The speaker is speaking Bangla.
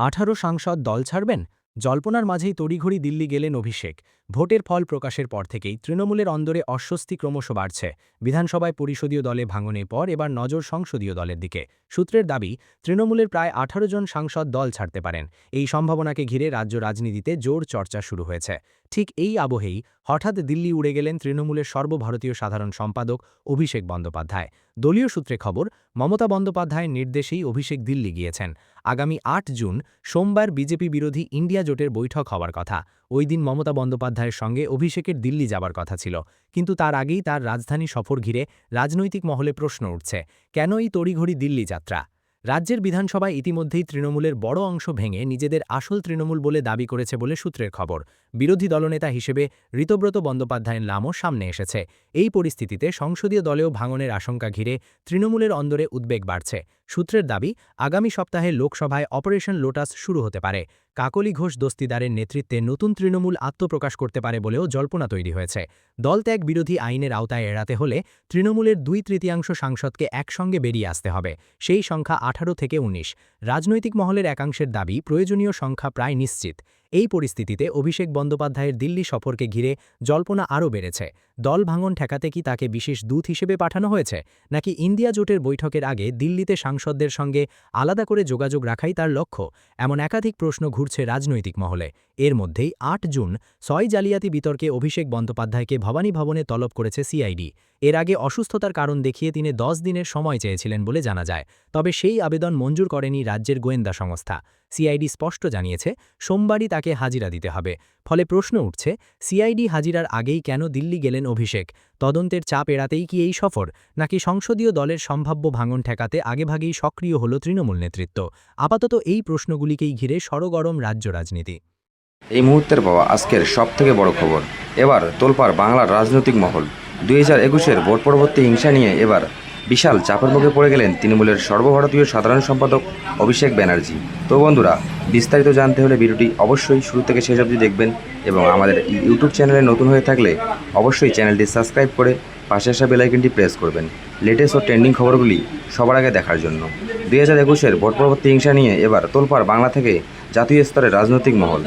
18 সাংসদ দল ছাড়বেন? জল্পনার মাঝেই তড়িঘড়ি দিল্লি গেলেন অভিষেক। ভোটের ফল প্রকাশের পর থেকেই তৃণমূলের অন্দরে অস্বস্তি ক্রমশ বাড়ছে। বিধানসভায় পরিষদীয় দলে ভাঙনের পর এবার নজর সংসদীয় দলের দিকে। সূত্রের দাবি, তৃণমূলের প্রায় 18 জন সাংসদ দল ছাড়তে পারেন। এই সম্ভাবনাকে ঘিরে রাজ্য রাজনীতিতে জোর চর্চা শুরু হয়েছে। ঠিক এই আবহেই হঠাৎ দিল্লি উড়ে গেলেন তৃণমূলের সর্বভারতীয় সাধারণ সম্পাদক অভিষেক বন্দ্যোপাধ্যায়। দলীয় সূত্রে খবর, মমতা বন্দ্যোপাধ্যায়ের নির্দেশেই অভিষেক দিল্লি গিয়েছেন। আগামী ৮ জুন সোমবার বিজেপি বিরোধী ইন্ডিয়া জোটের বৈঠক হওয়ার কথা। ওই দিন মমতা বন্দ্যোপাধ্যায়ের সঙ্গে অভিষেকের দিল্লি যাবার কথা ছিল। কিন্তু তার আগেই তার রাজধানী সফর ঘিরে রাজনৈতিক মহলে প্রশ্ন উঠছে, কেন এই তড়িঘড়ি দিল্লি যাত্রা? রাজ্যের বিধানসভায় ইতিমধ্যেই তৃণমূলের বড় অংশ ভেঙে নিজেদের আসল তৃণমূল বলে দাবি করেছে বলে সূত্রের খবর। বিরোধী দলনেতা হিসেবে ঋতব্রত বন্দ্যোপাধ্যায়ের নামও সামনে এসেছে। এই পরিস্থিতিতে সংসদীয় দলেও ভাঙনের আশঙ্কা ঘিরে তৃণমূলের অন্দরে উদ্বেগ বাড়ছে। সূত্রের দাবি, আগামী সপ্তাহে লোকসভায় অপারেশন লোটাস শুরু হতে পারে। কাকলি ঘোষ দস্তিদারের নেতৃত্বে নতুন তৃণমূল আত্মপ্রকাশ করতে পারে বলেও জল্পনা তৈরি হয়েছে। দলত্যাগ বিরোধী আইনের আওতায় এড়াতে হলে তৃণমূলের 2/3 সাংসদকে একসঙ্গে বেরিয়ে আসতে হবে। সেই সংখ্যা 18 থেকে 19। রাজনৈতিক মহলের একাংশের দাবি, প্রয়োজনীয় সংখ্যা প্রায় নিশ্চিত। এই পরিস্থিতিতে অভিষেক বন্দ্যোপাধ্যায়ের দিল্লি সফরকে ঘিরে জল্পনা আরও বেড়েছে। দল ভাঙন ঠেকাতে কি তাকে বিশেষ দূত হিসেবে পাঠানো হয়েছে, নাকি ইন্ডিয়া জোটের বৈঠকের আগে দিল্লিতে সাংসদদের সঙ্গে আলাদা করে যোগাযোগ রাখাই তার লক্ষ্য? এমন একাধিক প্রশ্ন ঘুরছে রাজনৈতিক মহলে। এর মধ্যেই ৮ জুন 6 জালিয়াতি বিতর্কে অভিষেক বন্দ্যোপাধ্যায়কে ভবানী ভবনে তলব করেছে সিআইডি। এর আগে অসুস্থতার কারণ দেখিয়ে তিনি 10 দিনের সময় চেয়েছিলেন বলে জানা যায়। তবে সেই আবেদন মঞ্জুর করেনি রাজ্যের গোয়েন্দা সংস্থা। সিআইডি স্পষ্ট জানিয়েছে, সোমবারই তাকে হাজিরা দিতে হবে। ফলে প্রশ্ন উঠছে, সিআইডি হাজিরার আগেই কেন দিল্লি গেলেন অভিষেক? তদন্তের চাপ এড়াতেই কি এই সফর, নাকি সংসদীয় দলের সম্ভাব্য ভাঙন ঠেকাতে আগেভাগেই সক্রিয় হল তৃণমূল নেতৃত্ব? আপাতত এই প্রশ্নগুলিকেই ঘিরে সরগরম রাজ্য রাজনীতি। এই মুহূর্তের পাওয়া আজকের সবথেকে বড় খবর। এবার তোলপাড় বাংলার রাজনৈতিক মহল। 2021-এর ভোট পরবর্তী হিংসা নিয়ে এবার বিশাল চাপের মুখে পড়ে গেলেন তৃণমূলের সর্বভারতীয় সাধারণ সম্পাদক অভিষেক ব্যানার্জি। তো বন্ধুরা, বিস্তারিত জানতে হলে ভিডিওটি অবশ্যই শুরু থেকে শেষ অবধি দেখবেন, এবং আমাদের ইউটিউব চ্যানেলে নতুন হয়ে থাকলে অবশ্যই চ্যানেলটি সাবস্ক্রাইব করে পাশে আসা বেল আইকনটি প্রেস করবেন লেটেস্ট ও ট্রেন্ডিং খবরগুলি সবার আগে দেখার জন্য। 2021-এর ভোট পরবর্তী হিংসা নিয়ে এবার তোলপাড় বাংলা থেকে জাতীয় স্তরের রাজনৈতিক মহল।